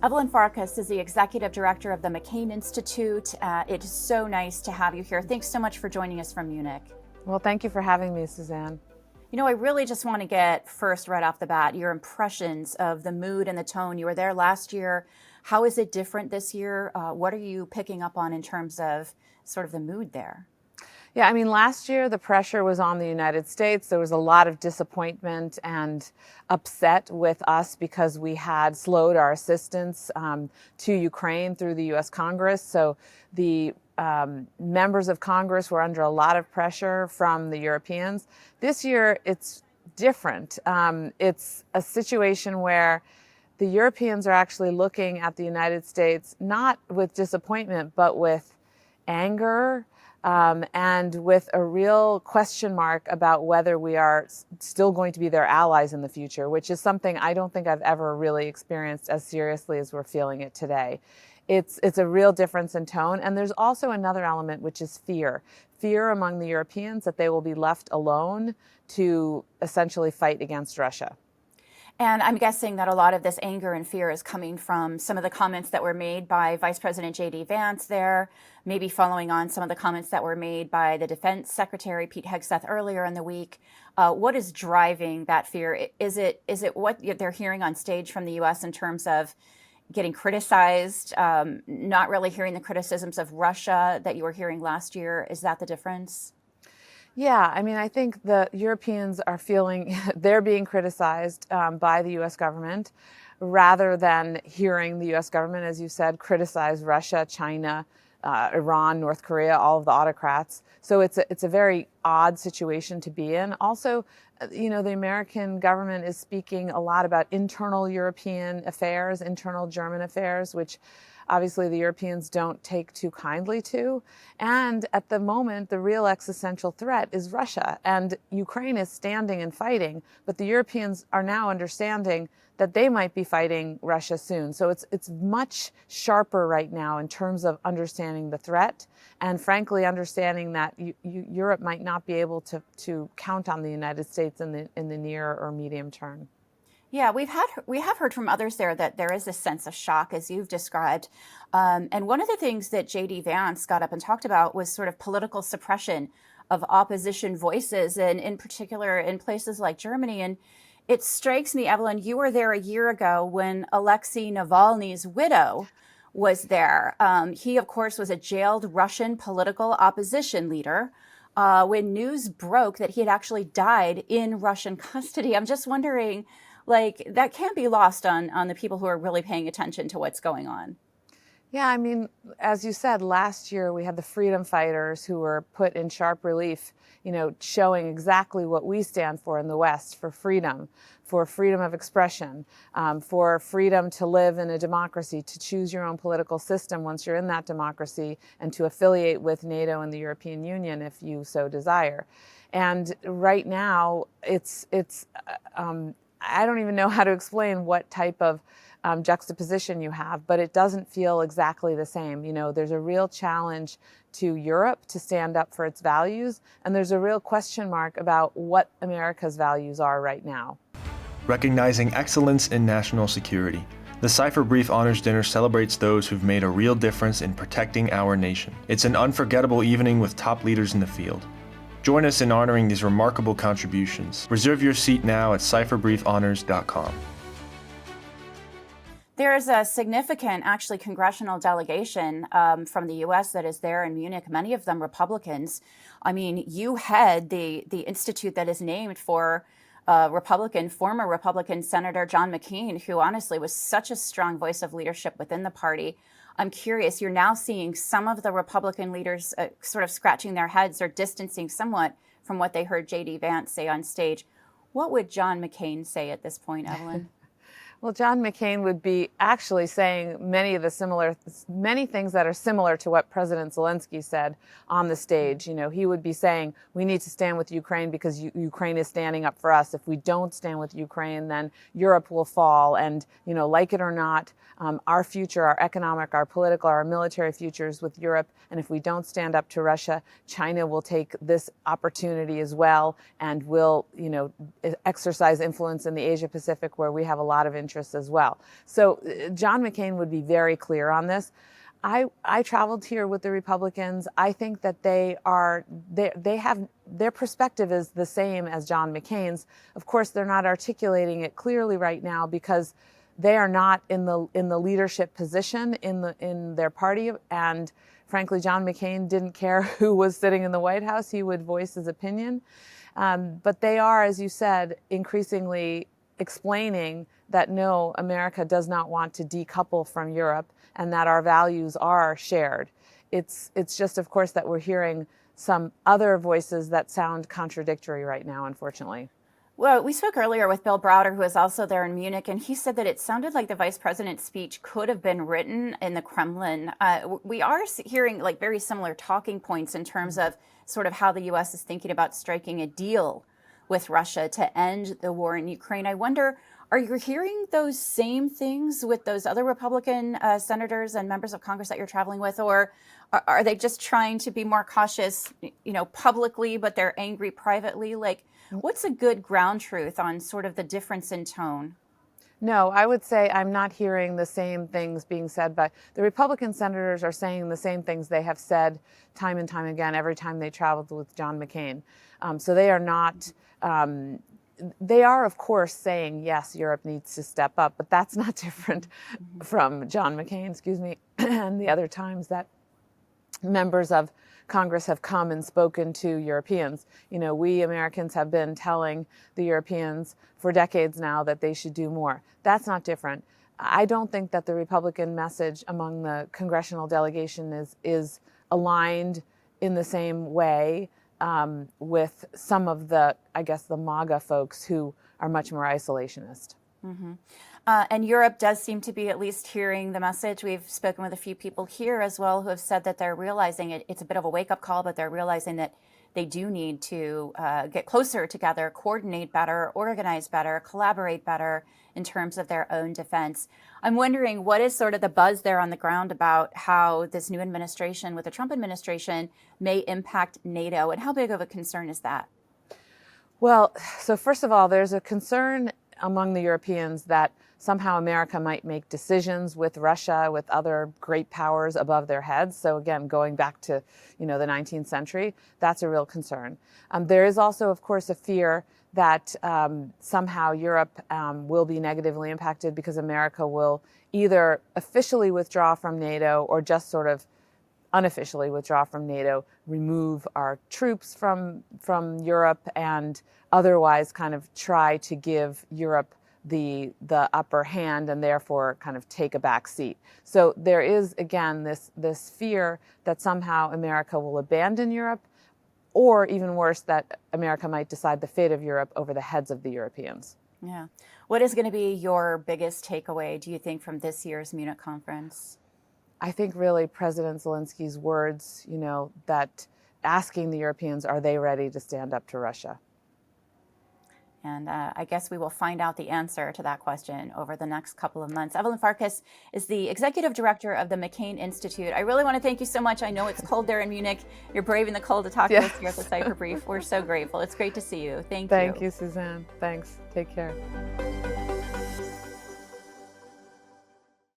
Evelyn Farkas is the executive director of the McCain Institute. It is so nice to have you here. Thanks so much for joining us from Munich. Well, thank you for having me, Suzanne. You know, I really just want to get first, right off the bat, your impressions of the mood and the tone. You were there last year. How is it different this year? What are you picking up on in terms of sort of the mood there? Yeah, I mean, last year the pressure was on the United States. There was a lot of disappointment and upset with us because we had slowed our assistance to Ukraine through the U.S. Congress. So the members of Congress were under a lot of pressure from the Europeans. This year it's different. It's a situation where the Europeans are actually looking at the United States not with disappointment, but with anger, and with a real question mark about whether we are still going to be their allies in the future, which is something I don't think I've ever really experienced as seriously as we're feeling it today. It's a real difference in tone. And there's also another element, which is fear. Fear among the Europeans that they will be left alone to essentially fight against Russia. And I'm guessing that a lot of this anger and fear is coming from some of the comments that were made by Vice President J.D. Vance there, maybe following on some of the comments that were made by the Defense Secretary Pete Hegseth earlier in the week. What is driving that fear? Is it what they're hearing on stage from the U.S. in terms of getting criticized, not really hearing the criticisms of Russia that you were hearing last year? Is that the difference? Yeah, I mean, I think the Europeans are feeling they're being criticized by the U.S. government rather than hearing the U.S. government, as you said, criticize Russia, China, Iran, North Korea, all of the autocrats. So it's a very odd situation to be in. Also, you know, the American government is speaking a lot about internal European affairs, internal German affairs, which obviously the Europeans don't take too kindly to. And at the moment, the real existential threat is Russia. And Ukraine is standing and fighting, but the Europeans are now understanding that they might be fighting Russia soon. So it's much sharper right now in terms of understanding the threat and frankly understanding that Europe might not be able to count on the United States in the near or medium term. Yeah, we have heard from others there that there is a sense of shock, as you've described. And one of the things that J.D. Vance got up and talked about was sort of political suppression of opposition voices, and in particular in places like Germany. And it strikes me, Evelyn, you were there a year ago when Alexei Navalny's widow was there. He, of course, was a jailed Russian political opposition leader. When news broke that he had actually died in Russian custody, I'm just wondering, like, that can't be lost on the people who are really paying attention to what's going on. Yeah, I mean, as you said, last year we had the freedom fighters who were put in sharp relief, you know, showing exactly what we stand for in the West, for freedom of expression, for freedom to live in a democracy, to choose your own political system once you're in that democracy, and to affiliate with NATO and the European Union if you so desire. And right now, I don't even know how to explain what type of juxtaposition you have, but it doesn't feel exactly the same. You know, there's a real challenge to Europe to stand up for its values, and there's a real question mark about what America's values are right now. Recognizing excellence in national security, the Cipher Brief Honors Dinner celebrates those who've made a real difference in protecting our nation. It's an unforgettable evening with top leaders in the field. Join us in honoring these remarkable contributions. Reserve your seat now at cipherbriefhonors.com. There is a significant, actually, congressional delegation from the U.S. that is there in Munich, many of them Republicans. I mean, you head the institute that is named for former Republican Senator John McCain, who honestly was such a strong voice of leadership within the party. I'm curious, you're now seeing some of the Republican leaders sort of scratching their heads or distancing somewhat from what they heard J.D. Vance say on stage. What would John McCain say at this point, Evelyn? Well, John McCain would be actually saying many things that are similar to what President Zelensky said on the stage. You know, he would be saying, we need to stand with Ukraine because Ukraine is standing up for us. If we don't stand with Ukraine, then Europe will fall. And, you know, like it or not, our future, our economic, our political, our military futures with Europe. And if we don't stand up to Russia, China will take this opportunity as well and will, you know, exercise influence in the Asia Pacific, where we have a lot of interests as well. So John McCain would be very clear on this. I traveled here with the Republicans. I think that they have their perspective is the same as John McCain's. Of course, they're not articulating it clearly right now because they are not in the leadership position in their party. And frankly, John McCain didn't care who was sitting in the White House. He would voice his opinion. But they are, as you said, increasingly explaining that no, America does not want to decouple from Europe and that our values are shared. It's just, of course, that we're hearing some other voices that sound contradictory right now, unfortunately. Well, we spoke earlier with Bill Browder, who was also there in Munich, and he said that it sounded like the vice president's speech could have been written in the Kremlin. We are hearing like very similar talking points in terms of sort of how the U.S. is thinking about striking a deal with Russia to end the war in Ukraine. I wonder, are you hearing those same things with those other Republican senators and members of Congress that you're traveling with, or are they just trying to be more cautious, publicly, but they're angry privately? Like, what's a good ground truth on sort of the difference in tone? No, I would say I'm not hearing the same things being said by the Republican senators are saying the same things they have said time and time again every time they traveled with John McCain. So they are not, they are, of course, saying, yes, Europe needs to step up, but that's not different from John McCain, and the other times that members of Congress have come and spoken to Europeans. We Americans have been telling the Europeans for decades now that they should do more. That's not different. I don't think that the Republican message among the congressional delegation is aligned in the same way with some of the MAGA folks who are much more isolationist. Mm-hmm. And Europe does seem to be at least hearing the message. We've spoken with a few people here as well who have said that they're realizing it's a bit of a wake-up call, but they're realizing that they do need to get closer together, coordinate better, organize better, collaborate better in terms of their own defense. I'm wondering, what is sort of the buzz there on the ground about how this new administration with the Trump administration may impact NATO, and how big of a concern is that? Well, so first of all, there's a concern among the Europeans that somehow America might make decisions with Russia, with other great powers above their heads. So again, going back to the 19th century, that's a real concern. There is also, of course, a fear that somehow Europe will be negatively impacted because America will either officially withdraw from NATO or just sort of unofficially withdraw from NATO, remove our troops from Europe, and otherwise kind of try to give Europe the upper hand and therefore kind of take a back seat. So there is, again, this fear that somehow America will abandon Europe, or even worse, that America might decide the fate of Europe over the heads of the Europeans. Yeah. What is going to be your biggest takeaway, do you think, from this year's Munich conference? I think really President Zelensky's words, that asking the Europeans, are they ready to stand up to Russia? And I guess we will find out the answer to that question over the next couple of months. Evelyn Farkas is the executive director of the McCain Institute. I really want to thank you so much. I know it's cold there in Munich. You're braving the cold to talk to us here at the Cipher Brief. We're so grateful. It's great to see you. Thank you. Thank you, Suzanne. Thanks. Take care.